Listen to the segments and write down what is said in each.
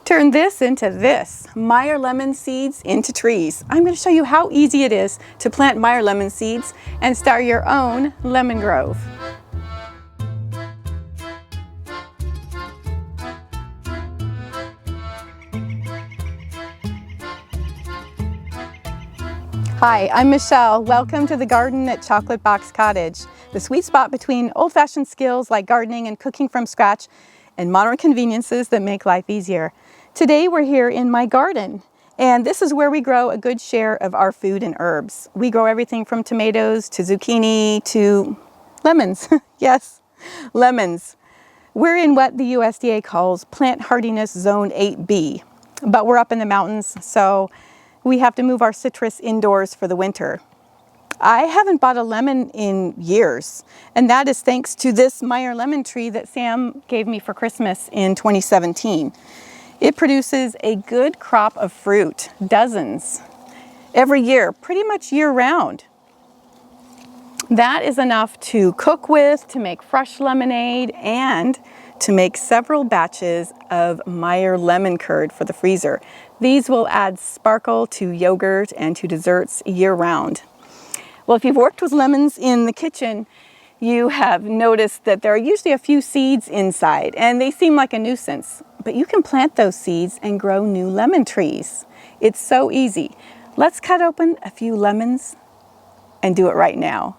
Turn this into this, Meyer lemon seeds into trees. I'm going to show you how easy it is to plant Meyer lemon seeds and start your own lemon grove. Hi, I'm Michelle. Welcome to the garden at Chocolate Box Cottage, the sweet spot between old-fashioned skills like gardening and cooking from scratch and modern conveniences that make life easier. Today we're here in my garden, and this is where we grow a good share of our food and herbs. We grow everything from tomatoes to zucchini to lemons. Yes, lemons. We're in what the USDA calls Plant Hardiness Zone 8B, but we're up in the mountains, so we have to move our citrus indoors for the winter. I haven't bought a lemon in years, and that is thanks to this Meyer lemon tree that Sam gave me for Christmas in 2017. It produces a good crop of fruit, dozens, every year, pretty much year-round. That is enough to cook with, to make fresh lemonade, and to make several batches of Meyer lemon curd for the freezer. These will add sparkle to yogurt and to desserts year-round. Well, if you've worked with lemons in the kitchen, you have noticed that there are usually a few seeds inside, and they seem like a nuisance. But you can plant those seeds and grow new lemon trees. It's so easy. Let's cut open a few lemons and do it right now.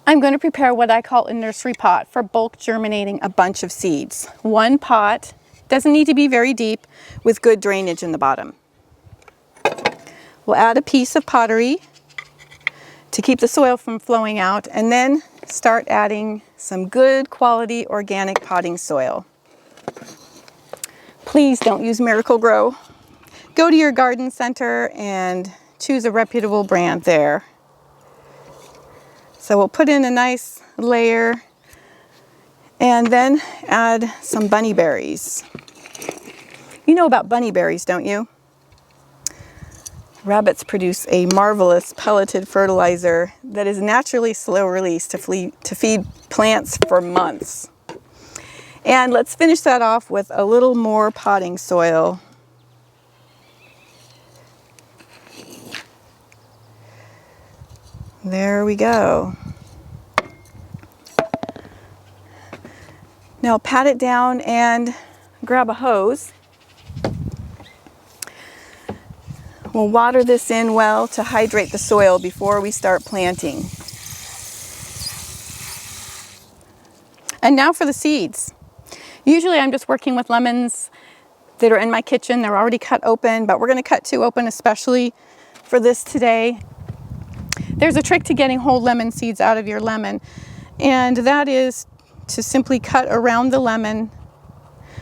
I'm going to prepare what I call a nursery pot for bulk germinating a bunch of seeds. One pot, doesn't need to be very deep, with good drainage in the bottom. We'll add a piece of pottery to keep the soil from flowing out, and then start adding some good quality organic potting soil. Please don't use Miracle-Gro. Go to your garden center and choose a reputable brand there. So we'll put in a nice layer and then add some bunny berries. You know about bunny berries, don't you? Rabbits produce a marvelous pelleted fertilizer that is naturally slow release to feed plants for months. And let's finish that off with a little more potting soil. There we go. Now pat it down and grab a hose. We'll water this in well to hydrate the soil before we start planting. And now for the seeds. Usually I'm just working with lemons that are in my kitchen. They're already cut open, but we're going to cut two open especially for this today. There's a trick to getting whole lemon seeds out of your lemon, and that is to simply cut around the lemon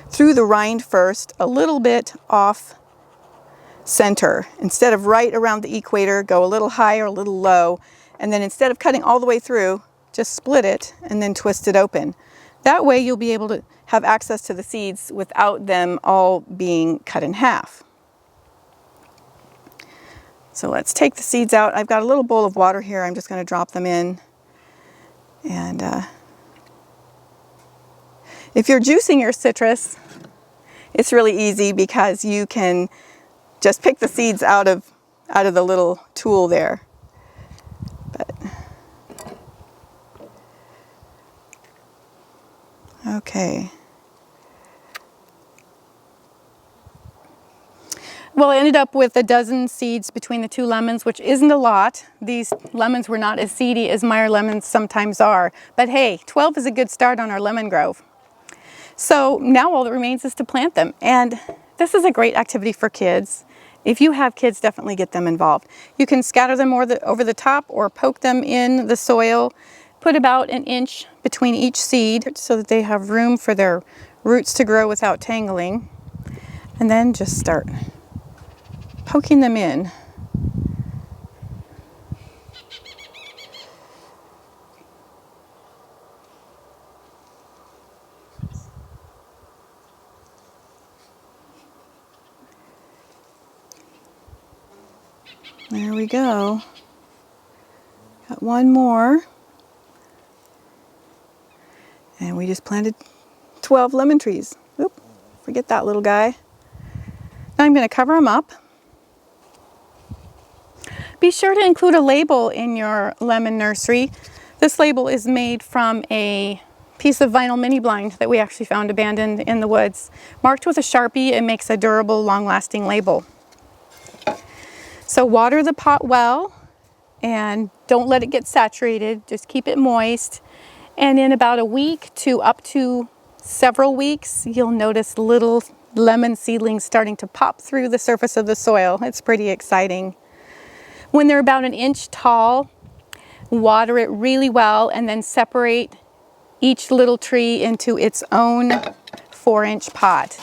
through the rind first, a little bit off center. Instead of right around the equator, go a little high or a little low, and then instead of cutting all the way through, just split it and then twist it open. That way you'll be able to have access to the seeds without them all being cut in half. So let's take the seeds out. I've got a little bowl of water here. I'm just going to drop them in. And if you're juicing your citrus, it's really easy because you can just pick the seeds out of the little tool there. But okay. Well, I ended up with a dozen seeds between the two lemons, which isn't a lot. These lemons were not as seedy as Meyer lemons sometimes are. But hey, 12 is a good start on our lemon grove. So now all that remains is to plant them. And this is a great activity for kids. If you have kids, definitely get them involved. You can scatter them over the top or poke them in the soil. Put about an inch between each seed so that they have room for their roots to grow without tangling. And then just start poking them in. There we go. Got one more. And we just planted 12 lemon trees. Oop, forget that little guy. Now I'm going to cover them up. Be sure to include a label in your lemon nursery. This label is made from a piece of vinyl mini blind that we actually found abandoned in the woods. Marked with a Sharpie, it makes a durable, long-lasting label. So water the pot well and don't let it get saturated. Just keep it moist. And in about a week to up to several weeks, you'll notice little lemon seedlings starting to pop through the surface of the soil. It's pretty exciting. When they're about an inch tall, water it really well and then separate each little tree into its own 4-inch pot.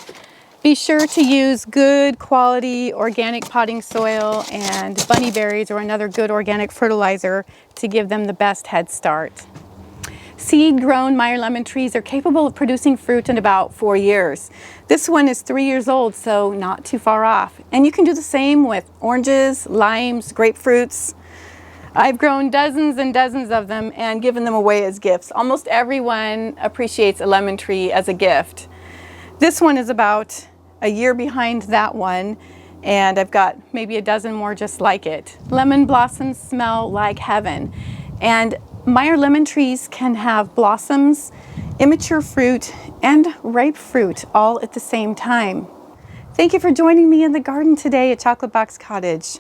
Be sure to use good quality organic potting soil and bunny berries or another good organic fertilizer to give them the best head start. Seed-grown Meyer lemon trees are capable of producing fruit in about 4 years. This one is 3 years old, so not too far off. And you can do the same with oranges, limes, grapefruits. I've grown dozens and dozens of them and given them away as gifts. Almost everyone appreciates a lemon tree as a gift. This one is about a year behind that one, and I've got maybe a dozen more just like it. Lemon blossoms smell like heaven, and Meyer lemon trees can have blossoms, immature fruit, and ripe fruit all at the same time. Thank you for joining me in the garden today at Chocolate Box Cottage.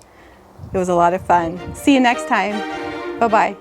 It was a lot of fun. See you next time. Bye-bye.